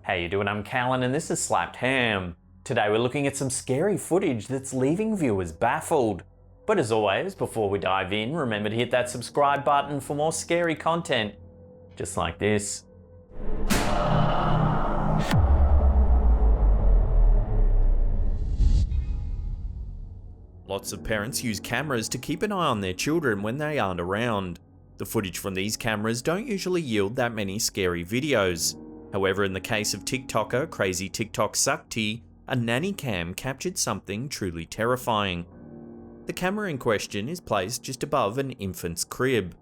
How you doing? I'm Callan and this is Slapped Ham. Today we're looking at some scary footage that's leaving viewers baffled. But as always, before we dive in, remember to hit that subscribe button for more scary content, just like this. Lots of parents use cameras to keep an eye on their children when they aren't around. The footage from these cameras don't usually yield that many scary videos. However, in the case of TikToker Crazy TikTok Sakti, a nanny cam captured something truly terrifying. The camera in question is placed just above an infant's crib.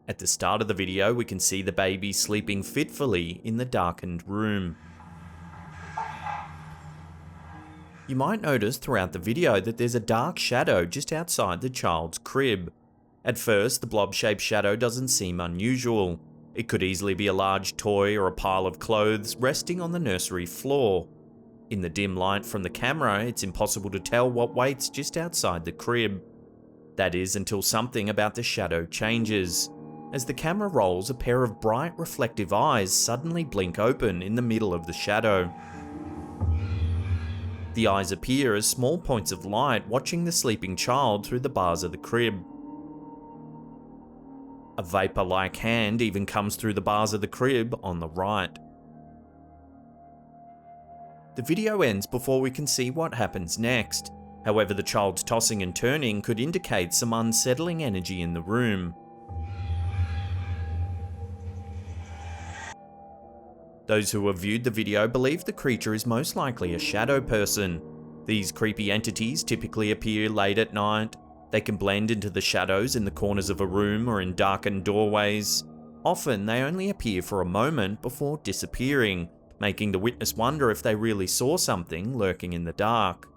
At the start of the video, we can see the baby sleeping fitfully in the darkened room. You might notice throughout the video that there's a dark shadow just outside the child's crib. At first, the blob-shaped shadow doesn't seem unusual. It could easily be a large toy or a pile of clothes resting on the nursery floor. In the dim light from the camera, it's impossible to tell what waits just outside the crib. That is until something about the shadow changes. As the camera rolls, a pair of bright reflective eyes suddenly blink open in the middle of the shadow. The eyes appear as small points of light watching the sleeping child through the bars of the crib. A vapor-like hand even comes through the bars of the crib on the right. The video ends before we can see what happens next. However, the child's tossing and turning could indicate some unsettling energy in the room. Those who have viewed the video believe the creature is most likely a shadow person. These creepy entities typically appear late at night. They can blend into the shadows in the corners of a room or in darkened doorways. Often they only appear for a moment before disappearing, making the witness wonder if they really saw something lurking in the dark.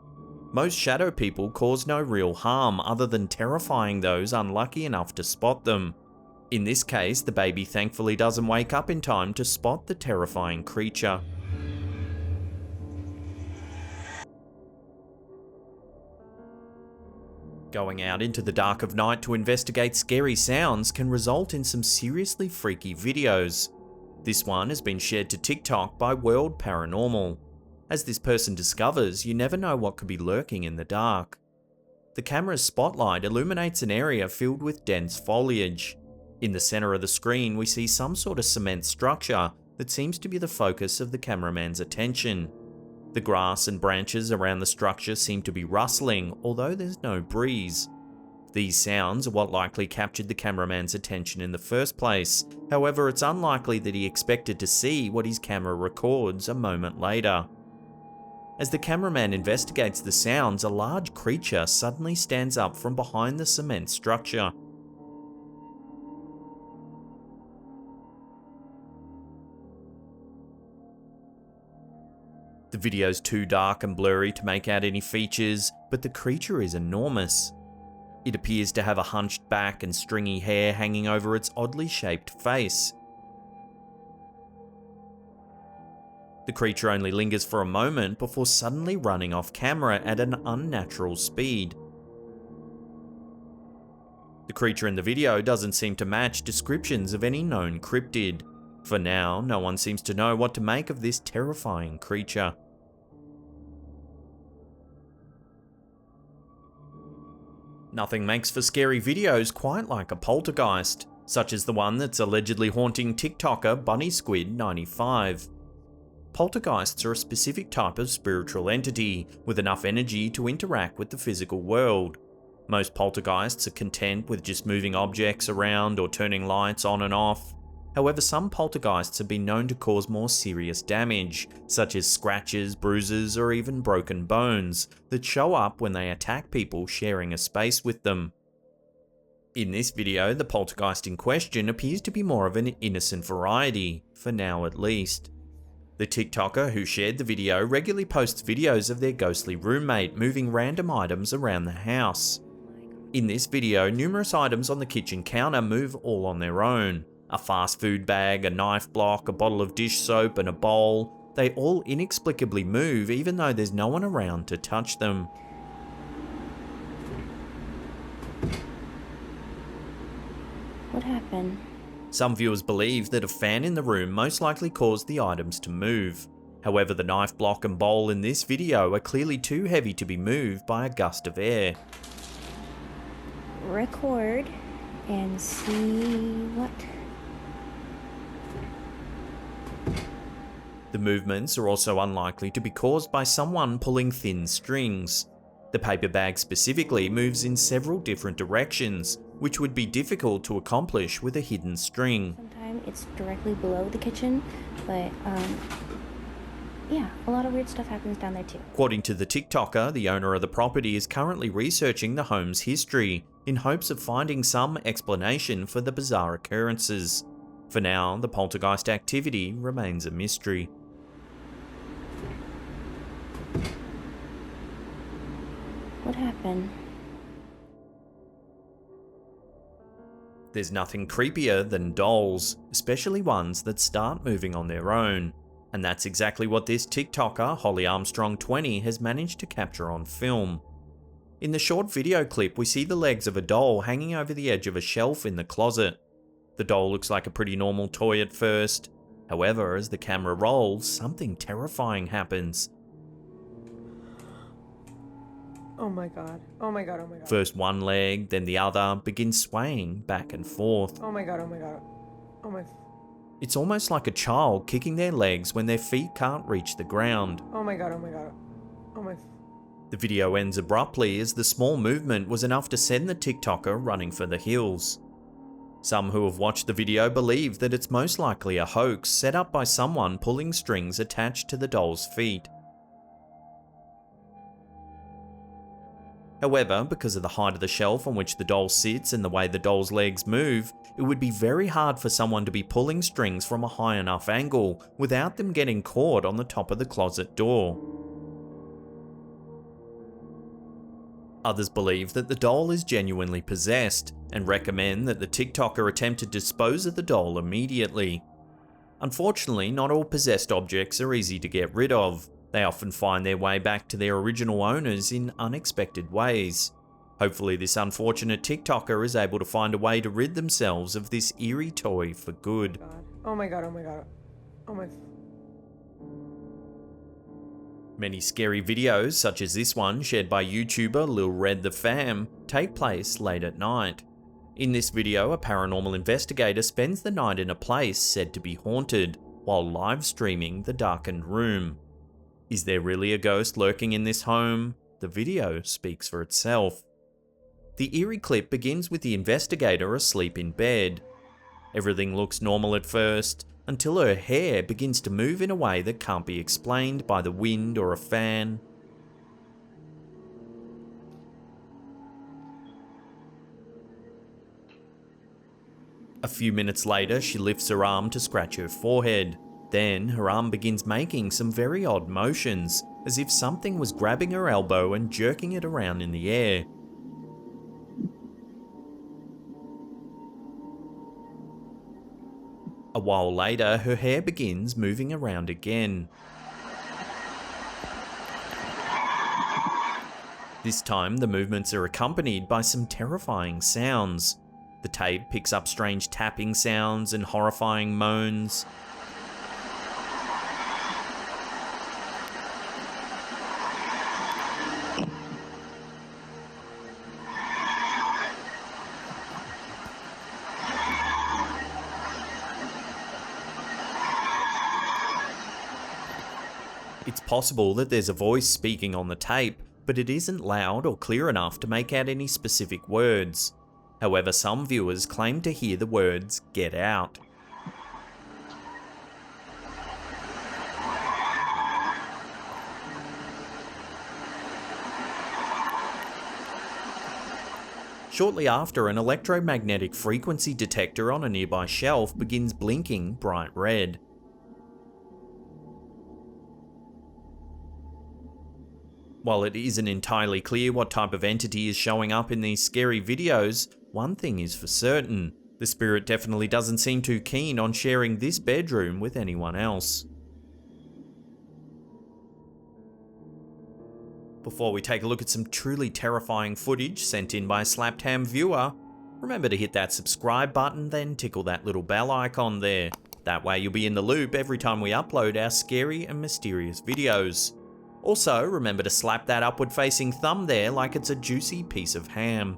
Most shadow people cause no real harm other than terrifying those unlucky enough to spot them. In this case, the baby thankfully doesn't wake up in time to spot the terrifying creature. Going out into the dark of night to investigate scary sounds can result in some seriously freaky videos. This one has been shared to TikTok by World Paranormal. As this person discovers, you never know what could be lurking in the dark. The camera's spotlight illuminates an area filled with dense foliage. In the center of the screen, we see some sort of cement structure that seems to be the focus of the cameraman's attention. The grass and branches around the structure seem to be rustling, although there's no breeze. These sounds are what likely captured the cameraman's attention in the first place. However, it's unlikely that he expected to see what his camera records a moment later. As the cameraman investigates the sounds, a large creature suddenly stands up from behind the cement structure. The video's too dark and blurry to make out any features, but the creature is enormous. It appears to have a hunched back and stringy hair hanging over its oddly shaped face. The creature only lingers for a moment before suddenly running off camera at an unnatural speed. The creature in the video doesn't seem to match descriptions of any known cryptid. For now, no one seems to know what to make of this terrifying creature. Nothing makes for scary videos quite like a poltergeist, such as the one that's allegedly haunting TikToker BunnySquid95. Poltergeists are a specific type of spiritual entity with enough energy to interact with the physical world. Most poltergeists are content with just moving objects around or turning lights on and off. However, some poltergeists have been known to cause more serious damage, such as scratches, bruises, or even broken bones, that show up when they attack people sharing a space with them. In this video, the poltergeist in question appears to be more of an innocent variety, for now at least. The TikToker who shared the video regularly posts videos of their ghostly roommate moving random items around the house. In this video, numerous items on the kitchen counter move all on their own. A fast food bag, a knife block, a bottle of dish soap, and a bowl. They all inexplicably move even though there's no one around to touch them. What happened? Some viewers believe that a fan in the room most likely caused the items to move. However, the knife block and bowl in this video are clearly too heavy to be moved by a gust of air. Record and see what. The movements are also unlikely to be caused by someone pulling thin strings. The paper bag specifically moves in several different directions, which would be difficult to accomplish with a hidden string. Sometimes it's directly below the kitchen, but yeah, a lot of weird stuff happens down there too. According to the TikToker, the owner of the property is currently researching the home's history in hopes of finding some explanation for the bizarre occurrences. For now, the poltergeist activity remains a mystery. What happened? There's nothing creepier than dolls, especially ones that start moving on their own. And that's exactly what this TikToker, Holly Armstrong 20, has managed to capture on film. In the short video clip, we see the legs of a doll hanging over the edge of a shelf in the closet. The doll looks like a pretty normal toy at first. However, as the camera rolls, something terrifying happens. Oh my god. Oh my god, oh my god. First one leg, then the other, begins swaying back and forth. Oh my god, oh my god. Oh my... It's almost like a child kicking their legs when their feet can't reach the ground. Oh my god, oh my god. Oh my... The video ends abruptly as the small movement was enough to send the TikToker running for the hills. Some who have watched the video believe that it's most likely a hoax set up by someone pulling strings attached to the doll's feet. However, because of the height of the shelf on which the doll sits and the way the doll's legs move, it would be very hard for someone to be pulling strings from a high enough angle without them getting caught on the top of the closet door. Others believe that the doll is genuinely possessed and recommend that the TikToker attempt to dispose of the doll immediately. Unfortunately, not all possessed objects are easy to get rid of. They often find their way back to their original owners in unexpected ways. Hopefully this unfortunate TikToker is able to find a way to rid themselves of this eerie toy for good. Oh my god, oh my god. Oh my... Many scary videos, such as this one shared by YouTuber Lil Red the Fam, take place late at night. In this video, a paranormal investigator spends the night in a place said to be haunted, while live streaming the darkened room. Is there really a ghost lurking in this home? The video speaks for itself. The eerie clip begins with the investigator asleep in bed. Everything looks normal at first, until her hair begins to move in a way that can't be explained by the wind or a fan. A few minutes later, she lifts her arm to scratch her forehead. Then, her arm begins making some very odd motions, as if something was grabbing her elbow and jerking it around in the air. A while later, her hair begins moving around again. This time, the movements are accompanied by some terrifying sounds. The tape picks up strange tapping sounds and horrifying moans. It's possible that there's a voice speaking on the tape, but it isn't loud or clear enough to make out any specific words. However, some viewers claim to hear the words, "Get out." Shortly after, an electromagnetic frequency detector on a nearby shelf begins blinking bright red. While it isn't entirely clear what type of entity is showing up in these scary videos, one thing is for certain: the spirit definitely doesn't seem too keen on sharing this bedroom with anyone else. Before we take a look at some truly terrifying footage sent in by a Slapped Ham viewer, remember to hit that subscribe button, then tickle that little bell icon there. That way you'll be in the loop every time we upload our scary and mysterious videos. Also, remember to slap that upward facing thumb there like it's a juicy piece of ham.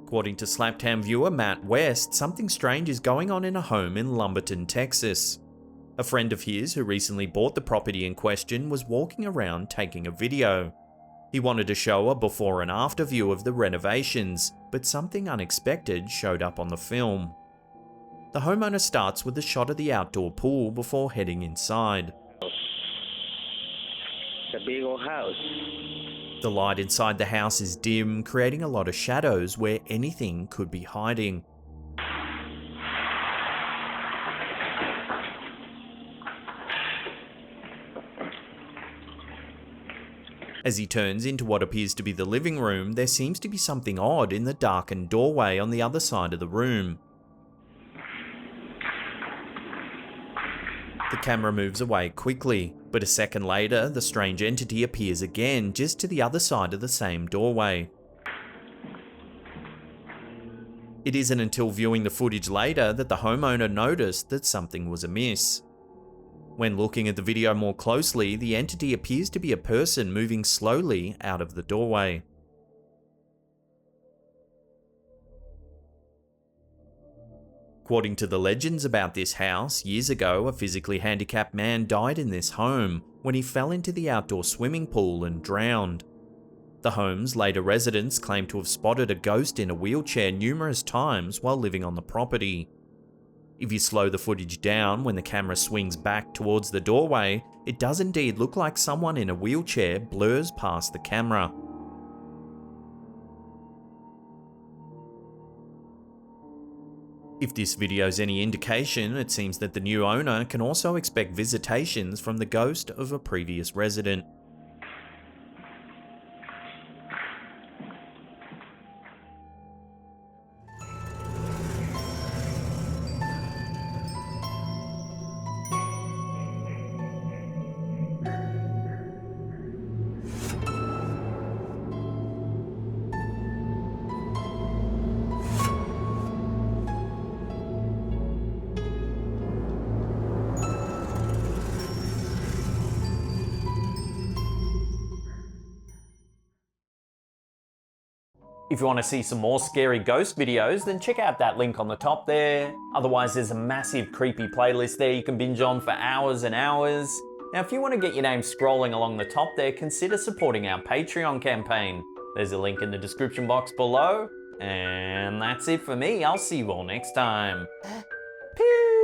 According to Slaptown viewer Matt West, something strange is going on in a home in Lumberton, Texas. A friend of his who recently bought the property in question was walking around taking a video. He wanted to show a before and after view of the renovations, but something unexpected showed up on the film. The homeowner starts with a shot of the outdoor pool before heading inside. It's a big old house. The light inside the house is dim, creating a lot of shadows where anything could be hiding. As he turns into what appears to be the living room, there seems to be something odd in the darkened doorway on the other side of the room. The camera moves away quickly, but a second later, the strange entity appears again, just to the other side of the same doorway. It isn't until viewing the footage later that the homeowner noticed that something was amiss. When looking at the video more closely, the entity appears to be a person moving slowly out of the doorway. According to the legends about this house, years ago a physically handicapped man died in this home when he fell into the outdoor swimming pool and drowned. The home's later residents claim to have spotted a ghost in a wheelchair numerous times while living on the property. If you slow the footage down when the camera swings back towards the doorway, it does indeed look like someone in a wheelchair blurs past the camera. If this video's any indication, it seems that the new owner can also expect visitations from the ghost of a previous resident. If you want to see some more scary ghost videos, then check out that link on the top there. Otherwise, there's a massive creepy playlist there you can binge on for hours and hours. Now, if you want to get your name scrolling along the top there, consider supporting our Patreon campaign. There's a link in the description box below. And that's it for me. I'll see you all next time. Peace!